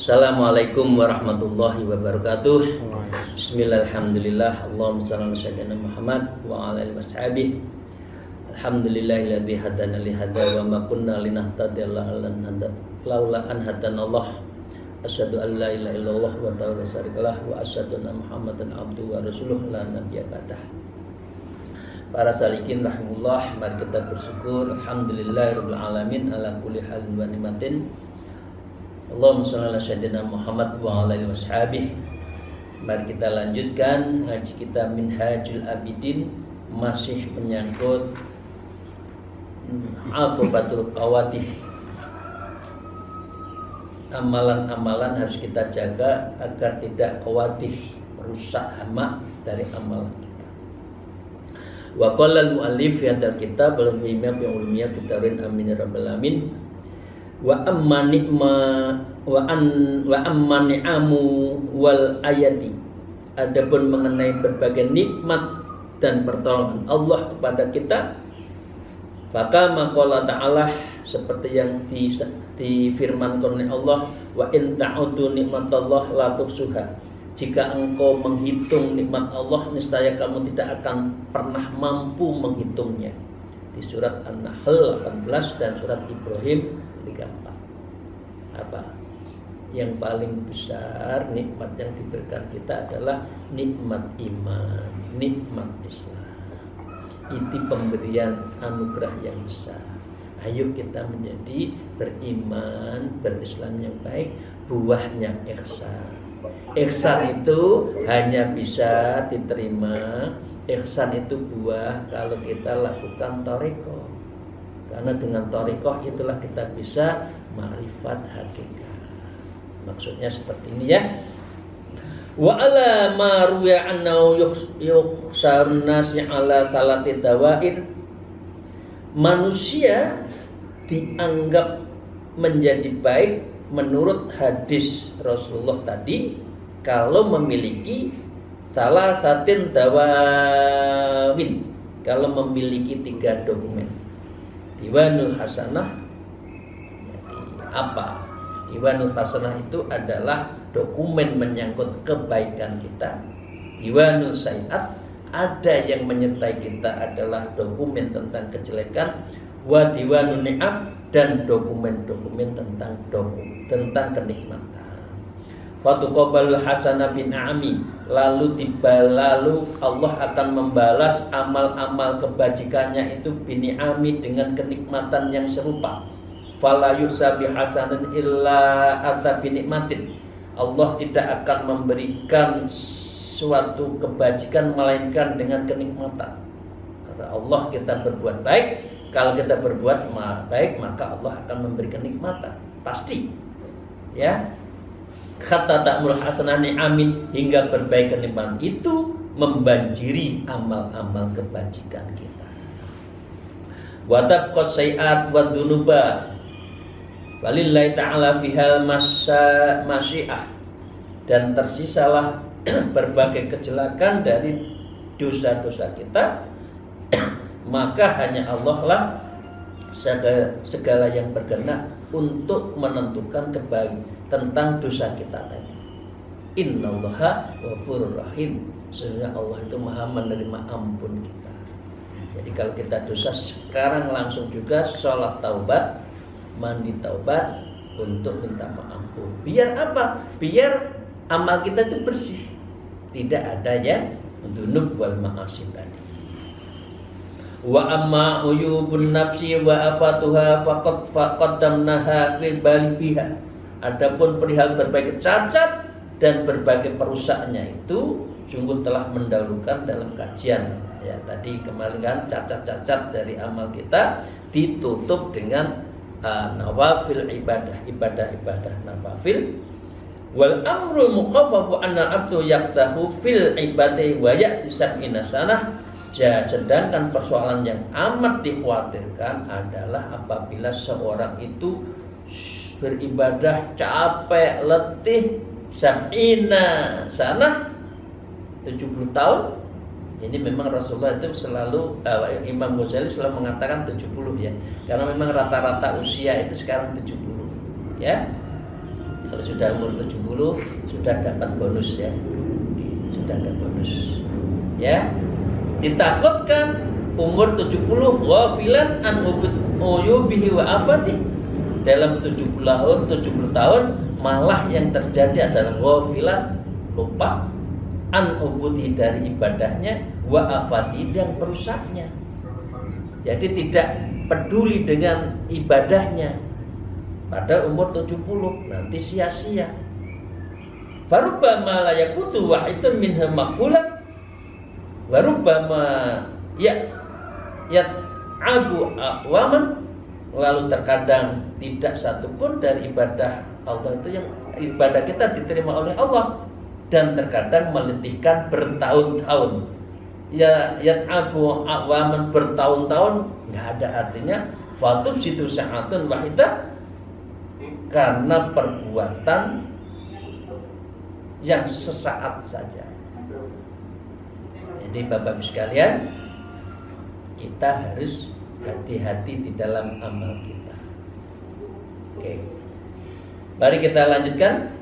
Assalamualaikum warahmatullahi wabarakatuh. Bismillahirrahmanirrahim. Allahumma shalli ala sayyidina Muhammad wa ala alihi washabihi. Alhamdulillahilladzi hadana li hadza wa ma kunna linahtadiya laula an hadanallah. Asyhadu an la ilaha illallah wa la syarikalah wa asyhadu anna Muhammadan abduhu wa rasuluhu la nabiyya ba'dah. Para salikin rahimullah, mari kita bersyukur alhamdulillahirabbil alamin ala kulli halin wa ni'matin. Allahumma shalli ala sayyidina Muhammad wa ala alihi washabihi. Mari kita lanjutkan ngaji kita Minhajul Abidin, masih menyangkut aqibatul qawadih. Amalan-amalan harus kita jaga agar tidak qawadih, merusak hama dari amalan kita. Wa qala al-muallif fi hadzal kitab wal himam bi ulumiyah fi tarin amin ya rabbal alamin. Wa amma ni'amu wal ayati. Adapun mengenai berbagai nikmat dan pertolongan Allah kepada kita, maka maqala ta'ala, seperti yang difirmankan oleh Allah, wa in ta'udu nikmatallah la tuhsuha. Jika engkau menghitung nikmat Allah, niscaya kamu tidak akan pernah mampu menghitungnya. Di surat An-Nahl 18 dan surat Ibrahim 34. Apa? Yang paling besar nikmat yang diberikan kita adalah nikmat iman, nikmat Islam. Itu pemberian anugerah yang besar. Ayo kita menjadi beriman, berislam yang baik, buahnya ihsan. Ihsan itu hanya bisa diterima, ihsan itu buah kalau kita lakukan thariqah. Karena dengan thariqah itulah kita bisa ma'rifat hakikat. Maksudnya seperti ini ya. Wa ala ma ruya annahu yuhsarun nasi ala salati dawair. Manusia dianggap menjadi baik menurut hadis Rasulullah tadi kalau memiliki salah satin dawawin, kalau memiliki 3 dokumen. Diwanul Hasanah. Jadi apa? Diwanul Hasanah itu adalah dokumen menyangkut kebaikan kita. Diwanul Sayiat, ada yang menyertai kita adalah dokumen tentang kejelekan. Wa diwanul Ni'am, dan dokumen-dokumen tentang kenikmatan. Fatuqabalul hasanah bin ami, lalu Allah akan membalas amal-amal kebajikannya itu bini'ami, dengan kenikmatan yang serupa. Fala yursa bihasanan illa ata binikmatin. Allah tidak akan memberikan suatu kebajikan melainkan dengan kenikmatan. Karena Allah kita berbuat baik, kalau kita berbuat baik maka Allah akan memberi kenikmatan, pasti. Ya. Kata ta'mul hasanani amin, hingga berbaik kenikmatan itu membanjiri amal-amal kebajikan kita. Wa tabqas sayiat wa dzunuba walillahi ta'ala fihal masyiah, dan tersisalah berbagai kecelakaan dari dosa-dosa kita. Maka hanya Allah lah segala yang berkenan untuk menentukan tentang dosa kita tadi. Innallaha ghafurur rahim. Sesungguhnya Allah itu maha menerima ampun kita. Jadi kalau kita dosa sekarang langsung juga sholat taubat, mandi taubat untuk minta maaf. Biar apa? Biar amal kita itu bersih, tidak ada yang dzunub wal ma'asi tadi. Wa amma uyubun nafsi wa afatuha faqad qaddamnaha fi balbiha. Adapun perihal berbagai cacat dan berbagai perusaknya itu sungguh telah mendahulukan dalam kajian. Ya, tadi kemarin kan cacat-cacat dari amal kita ditutup dengan nawafil ibadah nawafil. Wal amrul mukhaffafu anna abdu yaqtahu fil ibadati wa ya'ti sab'ina sanah. Sedangkan persoalan yang amat dikhawatirkan adalah apabila seorang itu beribadah capek, letih, sab'ina sanah 70 tahun. Ini memang Rasulullah itu selalu Imam Ghazali selalu mengatakan 70 ya. Karena memang rata-rata usia itu sekarang 70 ya. Kalau sudah umur 70 sudah dapat bonus ya. Sudah ada bonus. Ya. Ditakutkan umur 70 ghafilan an uyubihi wa afati. Dalam 70 tahun malah yang terjadi adalah ghafilan, lupa, an ubudi dari ibadahnya, wa afati dan perusaknya. Jadi tidak peduli dengan ibadahnya. Padahal umur 70 nanti sia-sia. Farubbama la yakutu wahidun minha maqbulan wa rubbama abu aqwaman. Lalu terkadang tidak satupun dari ibadah Allah itu yang ibadah kita diterima oleh Allah, dan terkadang meletihkan bertahun-tahun. Abu aqwaman bertahun-tahun nggak ada artinya. Fatub situ sa'atun wahidah, karena perbuatan yang sesaat saja. Jadi Bapak Ibu sekalian, kita harus hati-hati di dalam amal kita. Oke. Mari kita lanjutkan.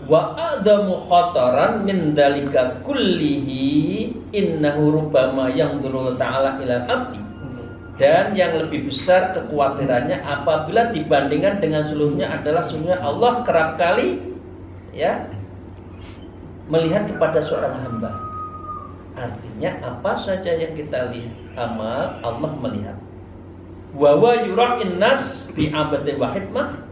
Wa a'dhamu khataran min dzalika kullihi innahu rubbama yanzuru ta'ala ilal abdi. Dan yang lebih besar kekhawatirannya apabila dibandingkan dengan seluruhnya adalah sesungguhnya Allah kerap kali ya melihat kepada seorang hamba. Artinya apa saja yang kita lihat amal Allah melihat. Wa wa yura'in nas bi abadi wa hikmah.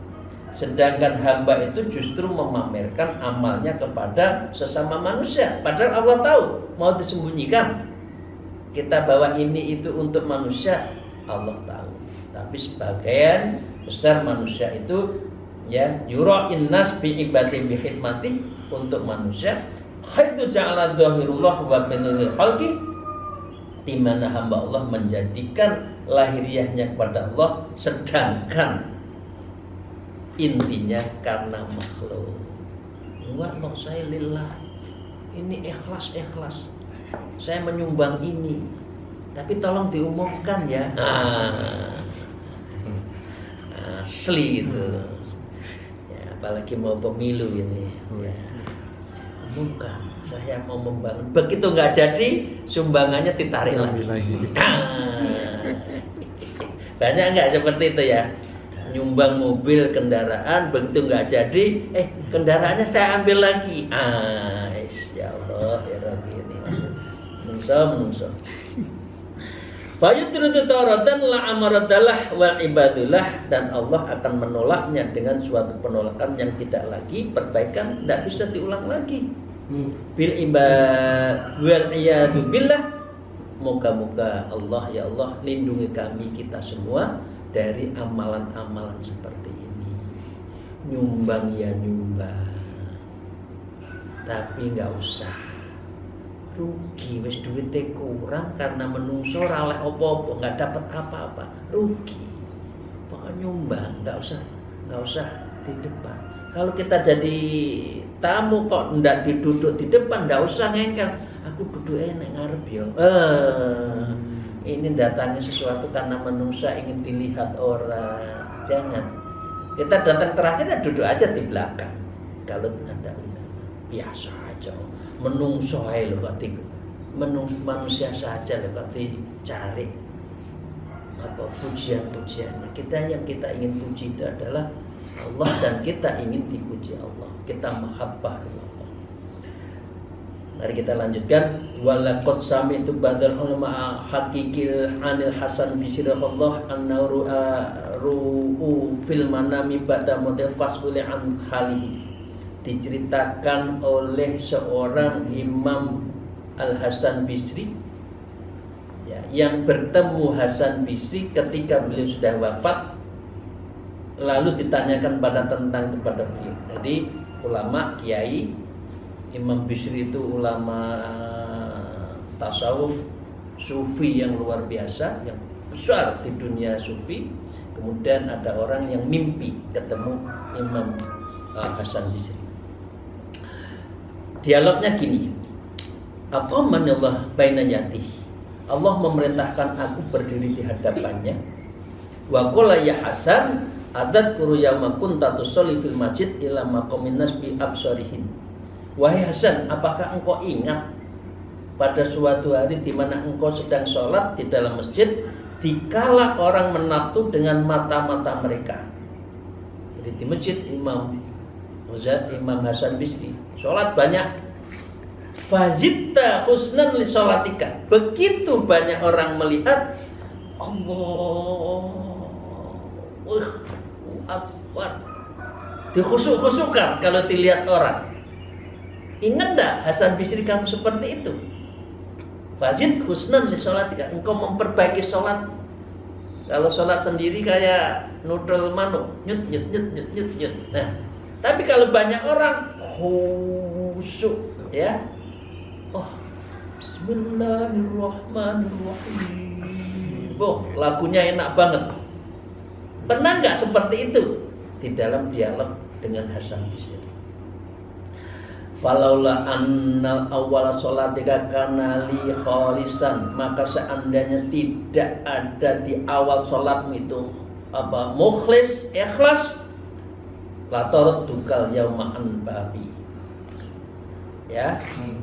Sedangkan hamba itu justru memamerkan amalnya kepada sesama manusia. Padahal Allah tahu mau disembunyikan. Kita bawa ini itu untuk manusia, Allah tahu. Tapi sebagian besar manusia itu ya yura'in nas bi ibadi bi khidmati, untuk manusia. Haitsu ja'ala dzahirullah wa batinul khalqi, di mana hamba Allah menjadikan lahiriahnya kepada Allah, sedangkan intinya karena makhluk. Enggak, saya lillah. Ini ikhlas. Saya menyumbang ini, tapi tolong diumumkan ya. Asli itu. Ya, apalagi mau pemilu ini. Ya. Umumkan, saya mau membangun. Begitu nggak jadi, sumbangannya ditarik lagi. Banyak nggak seperti itu ya? Nyumbang mobil, kendaraan, begitu nggak jadi, kendaraannya saya ambil lagi. Ya Allah, ya Rabbi ini. Menungso. Fayudrudu taratan la amaradalah wal ibadullah, dan Allah akan menolaknya dengan suatu penolakan yang tidak lagi perbaikan, tidak bisa diulang lagi. Bil ibad wal iyadu billah. Moga-moga Allah, ya Allah, lindungi kami kita semua dari amalan-amalan seperti ini. Nyumbang ya nyumbang, tapi nggak usah rugi, wis duitnya kurang karena menungso ora oleh apa-apa, nggak dapat apa-apa, rugi. Pokoknya nyumbang, nggak usah di depan. Kalau kita jadi tamu kok ndak diduduk di depan, ndak usah ngengkel. Aku duduk enak ngarep yo. Ini datangnya sesuatu karena menungso ingin dilihat orang. Jangan. Kita datang terakhir ya duduk aja di belakang. Kalau ada biasa aja. Menungso ae lho berarti manusia saja lho berarti cari apa pujian-pujiannya. Yang kita ingin puji itu adalah Allah, dan kita ingin dipuji Allah. Kita mahabbah Allah. Mari kita lanjutkan. Walaqad sami'tu badal ulama haqiqil anil Hasan bisirullah annahu ru'u fil manami ba'da mutafassul an khalihi. Diceritakan oleh seorang Imam Al-Hasan Bisri ya, yang bertemu Hasan Bisri ketika beliau sudah wafat, lalu ditanyakan tentang kepada beliau. Jadi ulama, kiai. Imam Bisri itu ulama tasawuf, sufi yang luar biasa, yang besar di dunia sufi. Kemudian ada orang yang mimpi ketemu Imam Hasan Bisri. Dialognya gini, aqamanallah baina yadih. Allah memerintahkan aku berdiri di hadapannya. Wa qala ya Hasan, adzkuru yauma kunta tusolli fil masjid ila maqamin nas bi absarihin. Wahai Hasan, apakah engkau ingat pada suatu hari di mana engkau sedang sholat di dalam masjid, dikala orang menatu dengan mata-mata mereka. Jadi di masjid Imam Hasan Bisri sholat banyak. Fazidta husnan li sholatika. Begitu banyak orang melihat, Allahu Akbar, dikhusuk-khusukkan kalau dilihat orang. Ingat tak Hasan Bisri kamu seperti itu? Fazid husnan li sholatika. Engkau memperbaiki sholat. Kalau sholat sendiri kayak nudel manuk, nyut. Nah, tapi kalau banyak orang khusyuk, ya. Oh, Bismillahirrahmanirrahim. Oh, lagunya enak banget. Pernah nggak seperti itu di dalam dialog dengan Hasan Bisri? Falaula annal awwala sholatika kana li khalisan, maka seandainya tidak ada di awal sholatmu itu mukhlis, ikhlas, la taradduka yauma an babi. Ya,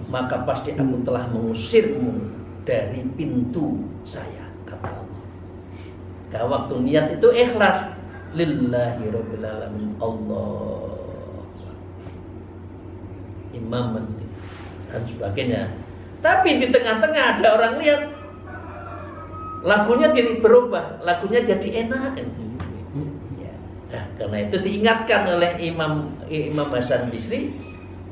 maka pasti aku telah mengusirmu dari pintu saya, kata Allah. Kalau waktu niat itu ikhlas, lillahi rabbil alamin, Allah imam dan sebagainya. Tapi di tengah-tengah ada orang lihat, lagunya berubah, lagunya jadi enak. Ya. Nah, karena itu diingatkan oleh Imam Hasan Bisri,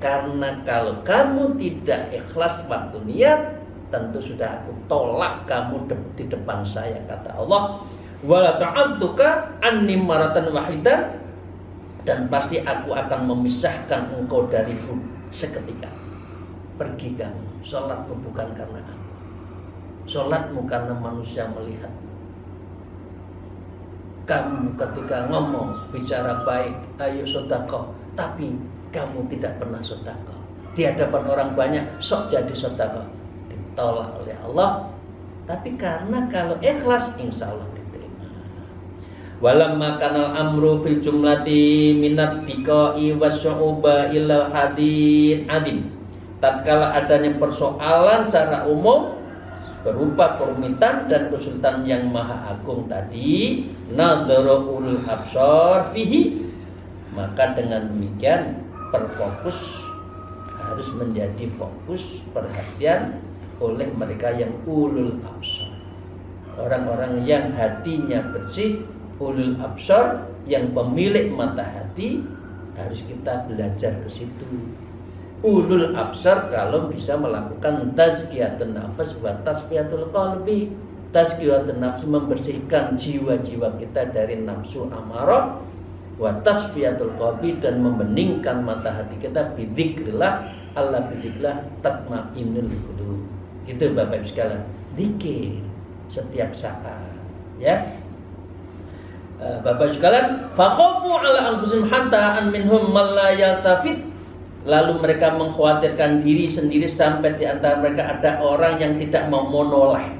karena kalau kamu tidak ikhlas waktu niat, tentu sudah aku tolak kamu di depan saya, kata Allah. Wala ta'antuka anni maratan wahidan, dan pasti aku akan memisahkan engkau dariku seketika. Pergi kamu, sholatmu bukan karena aku, sholatmu karena manusia melihat. Kamu ketika ngomong, bicara baik, ayo sedekah, tapi kamu tidak pernah sedekah. Di hadapan orang banyak, sok jadi sedekah, ditolak oleh Allah. Tapi karena kalau ikhlas, insya Allah diterima. Walamma kanal amru fil jumlati minat biqai wasyu'uba illa hadin adim. Tatkala adanya persoalan secara umum berupa kerumitan dan kesulitan yang maha agung tadi, nadharul absar fihi, maka dengan demikian berfokus harus menjadi fokus perhatian oleh mereka yang ulul absar, orang-orang yang hatinya bersih, ulul absar, yang pemilik mata hati. Harus kita belajar ke situ. Ulul absar kalau bisa melakukan tazkiyatun nafas wa tasfiyatul qalbi. Tazkiyatun nafs membersihkan jiwa-jiwa kita dari nafsu amarah, wa tasfiyatul qalbi dan membeningkan mata hati kita bidzikrillah, Allah bidzikrillah tatmainnul qulub. Itu Bapak Ibu sekalian, zikir setiap saat, ya. Bapak sekalian, fakhafu ala anfusihim hatta an minhum man la yaltafit. Lalu mereka mengkhawatirkan diri sendiri sampai di antara mereka ada orang yang tidak mau menoleh.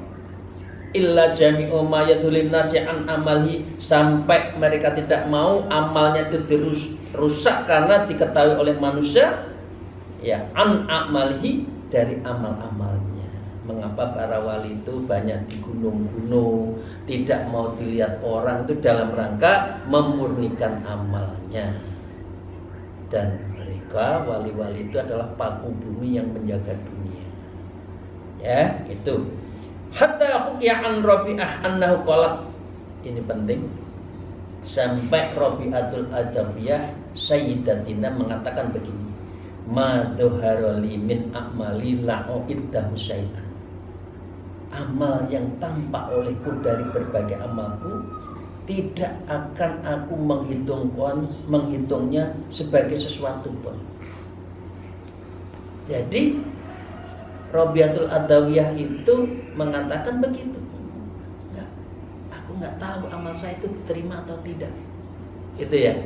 Illa jami'u ma yadhulin nasi an amalhi, sampai mereka tidak mau amalnya itu dirusak karena diketahui oleh manusia, ya, an amalhi, dari amal-amalnya. Mengapa para wali itu banyak di gunung-gunung, tidak mau dilihat orang, itu dalam rangka memurnikan amalnya. Dan mereka wali-wali itu adalah paku bumi yang menjaga dunia. Ya, itu. Hatta huki'an Rabi'ah annahu qalat. Ini penting. Sampai Rabi'atul Adawiyah Sayyidatina mengatakan begini, ma dhuharoli min a'mali la'u'iddahu syaitan. Amal yang tampak olehku dari berbagai amalku tidak akan aku menghitungnya sebagai sesuatu pun. Jadi Rabi'atul Adawiyah itu mengatakan begitu. Aku nggak tahu amal saya itu diterima atau tidak. Itu ya.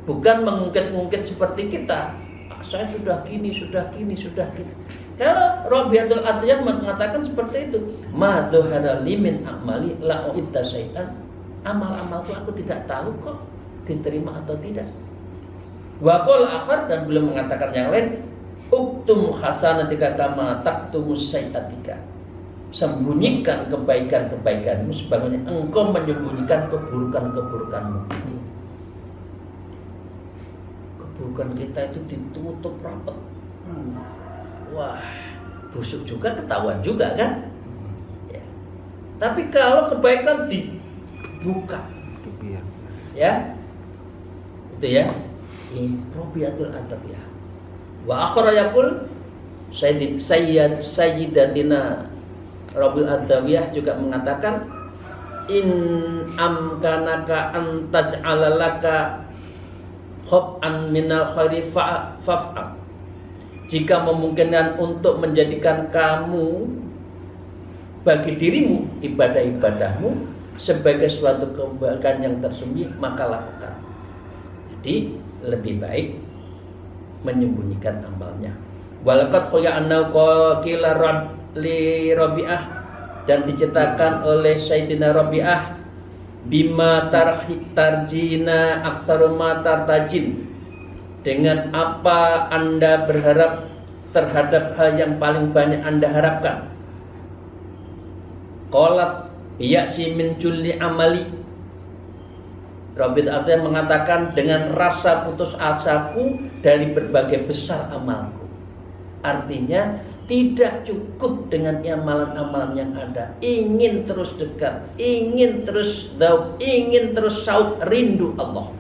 Bukan mengungkit-ungkit seperti kita. Saya sudah gini. Kalau Rabi'atul Adawiyah mengatakan seperti itu. Ma dhuhara li min amali la uidda syai'an. Amal-amalku aku tidak tahu kok diterima atau tidak. Wa qala akhar, dan beliau mengatakan yang lain, uktum hasanatika kama taktumus sayyi'atika. Sembunyikan kebaikan-kebaikanmu sebagaimana engkau menyembunyikan keburukan-keburukanmu. Keburukan kita itu ditutup rapat. Wah, busuk juga, ketahuan juga kan? Ya. Tapi kalau kebaikan dibuka, ya, itu ya, ini Rabi'atul Adawiyah. Wa akhara yaqul Sayyidatina Rabi'atul Adawiyah juga mengatakan, in amkanaka an taj'ala laka khob'an minal khairi faf'al. Jika memungkinkan untuk menjadikan kamu bagi dirimu ibadah-ibadahmu sebagai suatu kebaikan yang tersembunyi, maka lakukan. Jadi lebih baik menyembunyikan amalnya. Walaqad khuya'anna qila li Rabi'ah, dan diceritakan oleh Sayyidina Rabi'ah, bima tarjina aktsaru ma tartajin, dengan apa Anda berharap terhadap hal yang paling banyak Anda harapkan. Qalat ya'si min julli amali. Rabi'atul Adawiyah mengatakan, dengan rasa putus asaku dari berbagai besar amalku. Artinya tidak cukup dengan amalan-amalan yang ada. Ingin terus dekat, ingin terus dzauq, ingin terus syauq, rindu Allah.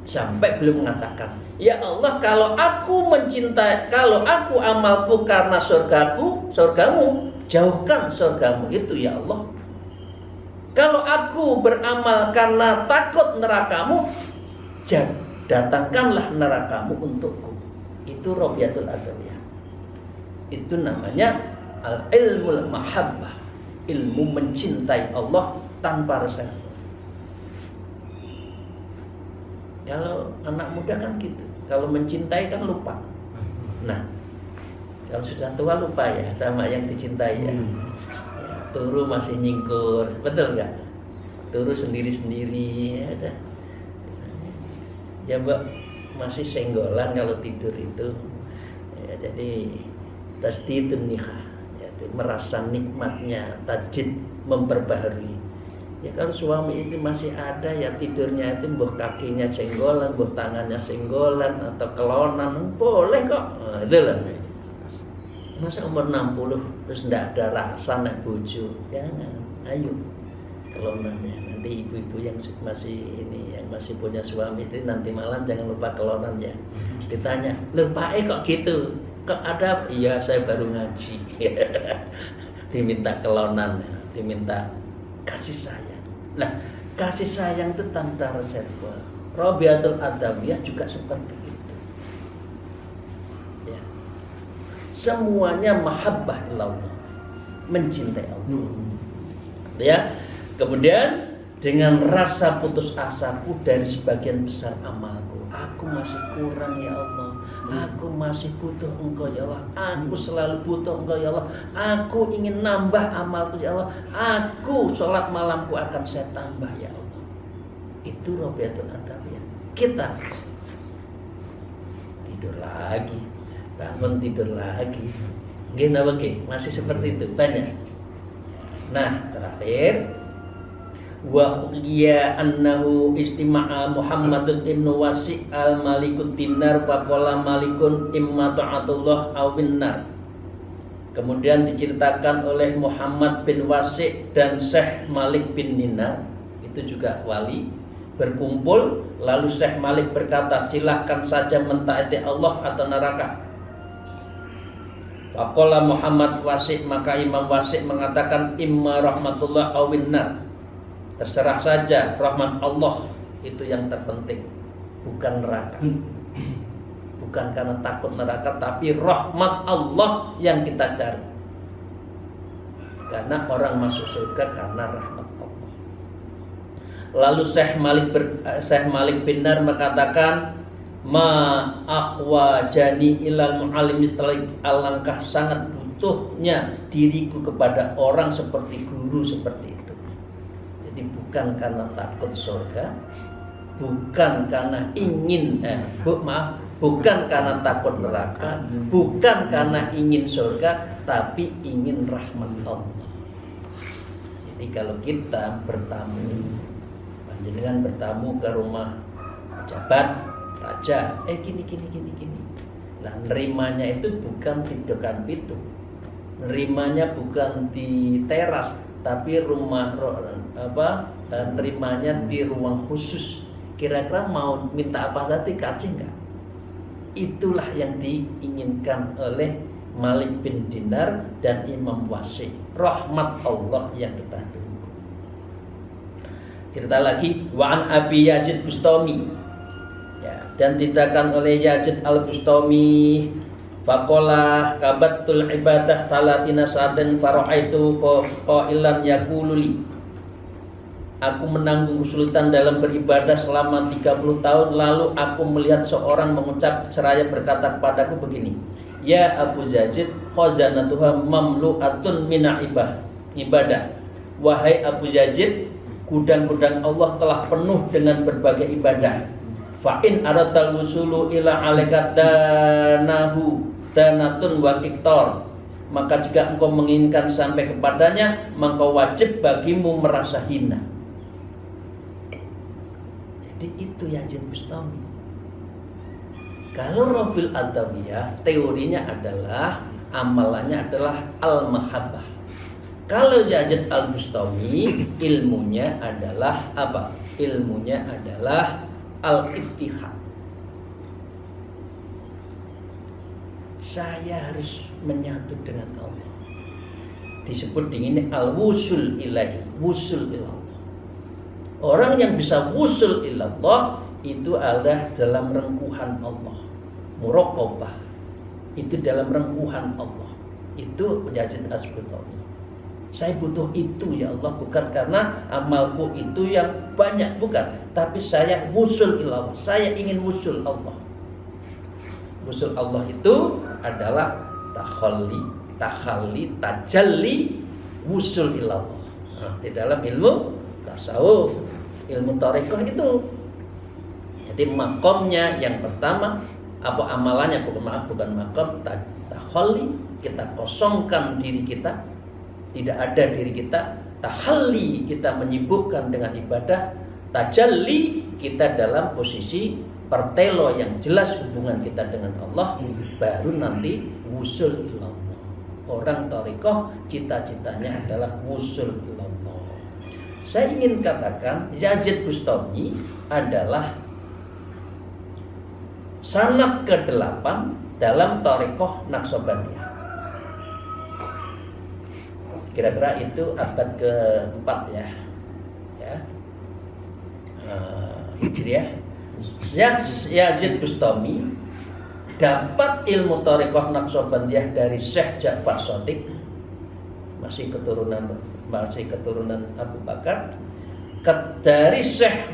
Sampai beliau mengatakan, ya Allah, kalau aku mencintai, kalau aku amalku karena surgamu, jauhkan surgamu itu ya Allah. Kalau aku beramal karena takut nerakamu, datangkanlah nerakamu untukku. Itu Rabi'atul Adawiyah. Itu namanya al-ilmul mahabbah, ilmu mencintai Allah tanpa reserve. Kalau anak muda kan gitu, kalau mencintai kan lupa. Nah, kalau sudah tua lupa ya sama yang dicintai ya. Turu masih nyingkur, betul nggak? Turu sendiri-sendiri, ya ada. Ya mbak, masih senggolan kalau tidur itu. Ya, jadi tasdidun nikah, ya, merasa nikmatnya tajdid, memperbaharui. Ya kalau suami istri masih ada ya tidurnya itu buh kakinya senggolan, buh tangannya senggolan atau kelonan, boleh kok. Nah, itulah. Masa umur 60 terus tidak ada rasa nak bojo, jangan. Ayo kelonannya. Nanti ibu-ibu yang masih ini, yang masih punya suami istri, nanti malam jangan lupa kelonan ya. Ditanya, lupa kok gitu? Kok ada? Iya, saya baru ngaji. Diminta kelonan, diminta kasih sayang. Nah, kasih sayang itu tanpa reserve. Rabi'atul Adawiyah juga seperti itu. Ya. Semuanya mahabbah ilallah, mencintai Allah. Ya. Kemudian dengan rasa putus asaku dari sebagian besar amalku, aku masih kurang ya Allah. Aku masih butuh Engkau ya Allah. Aku selalu butuh Engkau ya Allah. Aku ingin nambah amalku ya Allah. Aku sholat malamku akan saya tambah ya Allah. Itu Rabi'atul Adawiyah. Kita tidur lagi, bangun tidur lagi. Gini masih seperti itu banyak. Nah terakhir, wa khuliya annahu istima'a Muhammadun ibnu Wasi' al-Malikud Dinar faqala malikun imma ta'atullah awin nar. Kemudian diceritakan oleh Muhammad bin Wasi' dan Syekh Malik bin Dinar, itu juga wali, berkumpul. Lalu Syekh Malik berkata, silahkan saja mentaati Allah atau neraka. Faqala Muhammad Wasi', maka Imam Wasi' mengatakan imma rahmatullah awin nar. Terserah saja, rahmat Allah itu yang terpenting, bukan neraka. Bukan karena takut neraka, tapi rahmat Allah yang kita cari. Karena orang masuk surga karena rahmat Allah. Lalu Syekh Malik Binar mengatakan, ma akhwajani ilal mu'allim, alangkah sangat butuhnya diriku kepada orang seperti guru seperti itu. Jadi bukan karena takut surga, bukan karena ingin bukan karena takut neraka, bukan karena ingin surga, tapi ingin rahmat Allah. Jadi kalau kita bertamu, panjenengan bertamu ke rumah pejabat, raja, gini. Nah, nerimanya itu bukan di depan pintu, nerimanya bukan di teras, tapi nerimanya di ruang khusus. Kira-kira mau minta apa saja dikasih enggak? Itulah yang diinginkan oleh Malik bin Dinar dan Imam Wasi. Rahmat Allah yang kita tunggu. Cerita lagi, wa'an Abi Yazid Bustami, ya, dan diterangkan oleh Yazid al-Bustami, faqala kabatul ibadah talatina sa'dan fara'aitu qailan yaqululi, aku menanggung kesulitan dalam beribadah selama 30 tahun, lalu aku melihat seorang mengucap seraya berkata kepadaku begini, ya Abu Yazid, khazanatuha mamlu'atun mina ibadah. Wahai Abu Yazid, gudang-gudang Allah telah penuh dengan berbagai ibadah. Fa'in aratal wusulu ila alaika danatun wa iktor, maka jika engkau menginginkan sampai kepadanya, maka wajib bagimu merasa hina. Jadi itu Yazid Bustami. Kalau Rafil Adawiyah, teorinya adalah, amalannya adalah al-mahabbah. Kalau Yazid al-Bustami, ilmunya adalah apa? Ilmunya adalah al-ittihad. Saya harus menyatu dengan Allah. Disebut dengan al-wusul ilahi, wusul ilallah. Orang yang bisa wusul ilallah itu adalah dalam rengkuhan Allah. Muraqabah itu dalam rengkuhan Allah. Itu Yazid al-Bustami. Saya butuh itu ya Allah, bukan karena amalku itu yang banyak, bukan, tapi saya wusul ilallah. Saya ingin wusul Allah. Wusul Allah itu adalah takhalli, tajalli, wusul ilallah. Di dalam ilmu tasawuf, ilmu thariqah itu. Jadi makomnya yang pertama, apa amalannya, bukan makom, takhalli, kita kosongkan diri kita, tidak ada diri kita. Tahalli, kita menyibukkan dengan ibadah. Tajalli, kita dalam posisi pertelo yang jelas hubungan kita dengan Allah. Baru nanti wusul ilallah. Orang thariqah cita-citanya adalah wusul ilallah. Saya ingin katakan Yazid Bustami adalah sanad ke-8 dalam thariqah Naqsabandiyah. Kira-kira itu abad ke-4 ya. Hijriah. Yazid Bustami dapat ilmu thariqah Naqsabandiyah dari Syekh Ja'far Shadiq, masih keturunan Abu Bakar, dari Syekh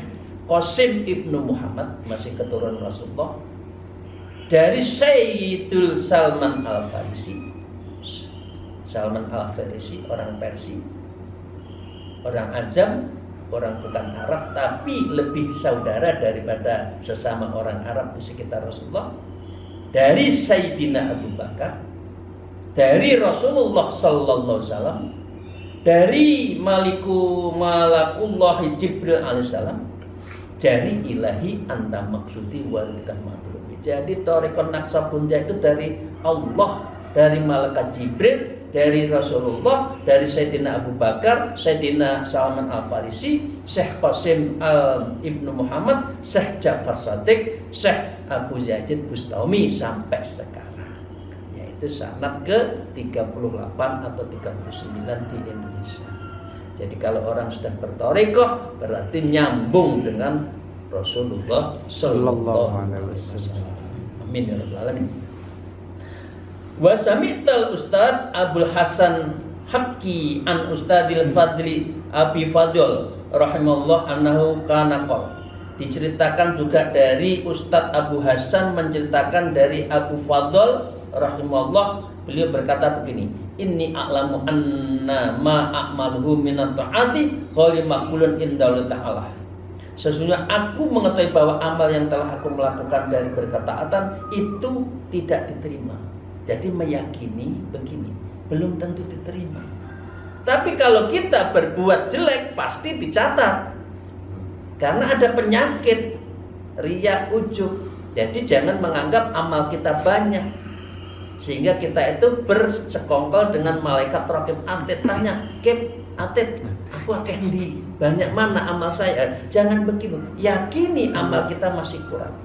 Qasim ibnu Muhammad, masih keturunan Rasulullah, dari Sayyidul Salman Al-Farisi. Salman Al-Farisi orang Persia, orang Azam, orang bukan Arab, tapi lebih saudara daripada sesama orang Arab di sekitar Rasulullah. Dari Sayyidina Abu Bakar, dari Rasulullah Sallallahu Alaihi Wasallam, dari Malakullah Jibril Alaihissalam, dari ilahi anta maksudi walidah matlubi. Jadi thariqah Naqsabandiyah itu dari Allah, dari malaikat Jibril, dari Rasulullah, dari Sayyidina Abu Bakar, Sayyidina Salman Al-Farisi, Syekh Qasim Ibnu Muhammad, Syekh Ja'far Shadiq, Syekh Abu Yazid Bustami sampai sekarang. Yaitu sanad ke-38 atau 39 di Indonesia. Jadi kalau orang sudah berthariqah berarti nyambung dengan Rasulullah sallallahu alaihi wasallam. Amin ya rabbal alamin. Wa sami'tal Ustaz Abdul Hasan Haqqi an Ustadil Fadli Abi Fadl rahimahullah annahu kana qol. Diceritakan juga dari Ustadz Abu Hasan menceritakan dari Abu Fadl rahimahullah, beliau berkata begini, inni a'lamu anna ma a'maluhu minat ta'ati khairu maqbulun indallah ta'ala. Sesungguhnya aku mengetahui bahwa amal yang telah aku melakukan dari berketaatan itu tidak diterima. Jadi meyakini begini, belum tentu diterima. Tapi kalau kita berbuat jelek pasti dicatat. Karena ada penyakit riya, ujub. Jadi jangan menganggap amal kita banyak, sehingga kita itu bersekongkol dengan malaikat raqib atid, tanya, "Kep, atid, aku akan di banyak mana amal saya?" Jangan begitu. Yakini amal kita masih kurang.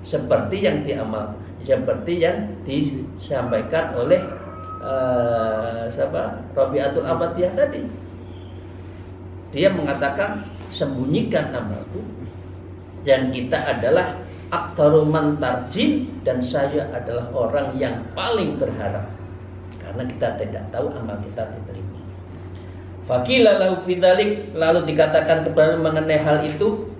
Seperti yang disampaikan oleh Rabi'atul Abadiyah tadi. Dia mengatakan, sembunyikan amalku, dan kita adalah aktaru man tarjin, dan saya adalah orang yang paling berharap karena kita tidak tahu amal kita diterima. Faqila lahu fidzalik, lalu dikatakan kepada mengenai hal itu,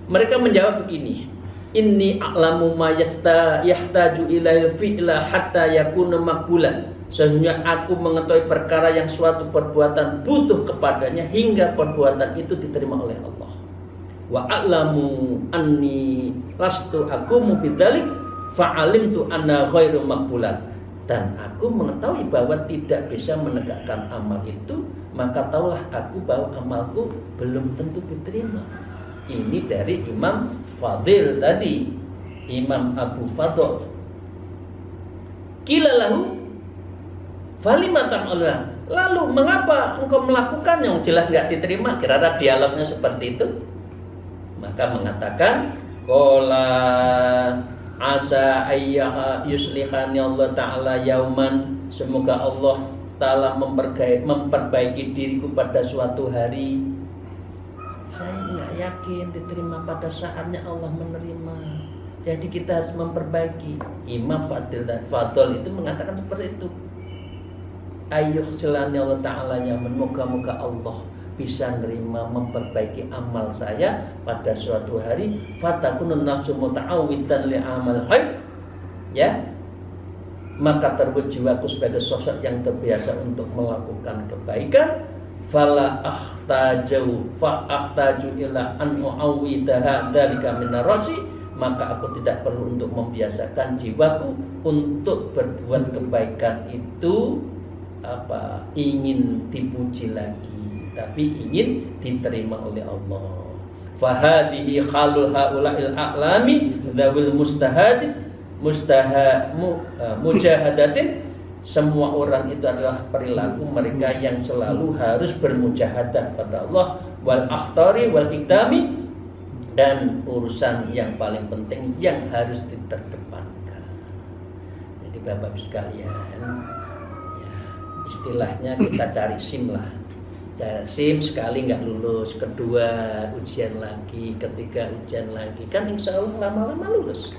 mereka menjawab begini, inni a'lamu ma yahtaju ilal fi'la hatta yakuna maqbulan. Sesungguhnya aku mengetahui perkara yang suatu perbuatan butuh kepadanya hingga perbuatan itu diterima oleh Allah. Wa a'lamu anni lastu aqumu bidzalik fa'alimtu anna khairu maqbulan. Dan aku mengetahui bahwa tidak bisa menegakkan amal itu, maka taulah aku bahwa amalku belum tentu diterima. Ini dari Imam Fadil tadi, Imam Abu Fadl. Qila lahu falimatan Allah. Lalu mengapa engkau melakukan yang jelas tidak diterima? Kira-kira dialognya seperti itu. Maka mengatakan, qala asa ayyaha yuslihani Allah Ta'ala yauman. Semoga Allah Ta'ala memperbaiki diriku pada suatu hari. Saya nggak yakin diterima pada saatnya Allah menerima. Jadi kita harus memperbaiki. Imam Fadl itu mengatakan seperti itu. Ayyuh silani Allah Ta'ala yaman, moga-moga Allah bisa nerima memperbaiki amal saya pada suatu hari. Fatakunun nafsu muta'awidan li amal khair, ya, maka terwujud jiwaku sebagai sosok yang terbiasa untuk melakukan kebaikan. Fala ahtaju ila an u'awidaha dzalika min rasi, maka aku tidak perlu untuk membiasakan jiwaku untuk berbuat kebaikan itu ingin dipuji lagi, tapi ingin diterima oleh Allah. Fahadihi khalul haula'il a'lami dzawil mujahadatin. Semua orang itu adalah perilaku mereka yang selalu harus bermujahadah pada Allah, wal akhtari wal iktami, dan urusan yang paling penting yang harus diterdepankan. Jadi Bapak sekalian, istilahnya kita cari SIM lah. Cari SIM, sekali nggak lulus, kedua ujian lagi, ketiga ujian lagi, kan insya Allah lama-lama lulus.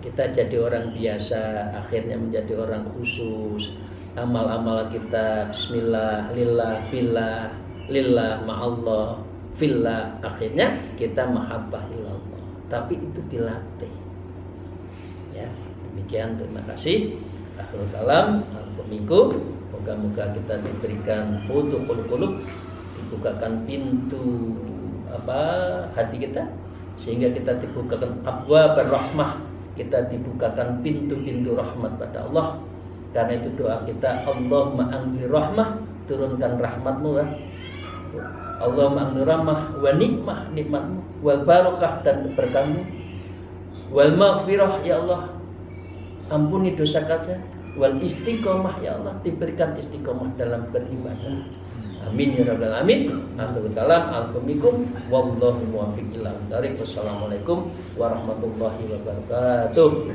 Kita jadi orang biasa, akhirnya menjadi orang khusus. Amal-amal kita bismillah, lillah, billah, lillah, ma'allah, fillah, akhirnya kita mahabbah ilallah. Tapi itu dilatih. Ya, demikian, terima kasih. Akhirul kalam, al-fumikum. Moga-moga kita diberikan futuhul qulub, dibukakan pintu hati kita, sehingga kita dibukakan abwabur rahmah, kita dibukakan pintu-pintu rahmat pada Allah. Karena itu doa kita, Allahumma anzil rahmah, turunkan rahmatmu ya. Allahumma anzil rahmah wa nikmatmu wal barakah, dan keberkahanmu, wal maghfirah ya Allah, ampuni dosa kita, wal istiqomah ya Allah, diberikan istiqomah dalam beribadah. Amin ya rabbal alamin. Akhirul kalam, alaikum wallahu muwaffiq ila thariq. Wassalamualaikum warahmatullahi wabarakatuh.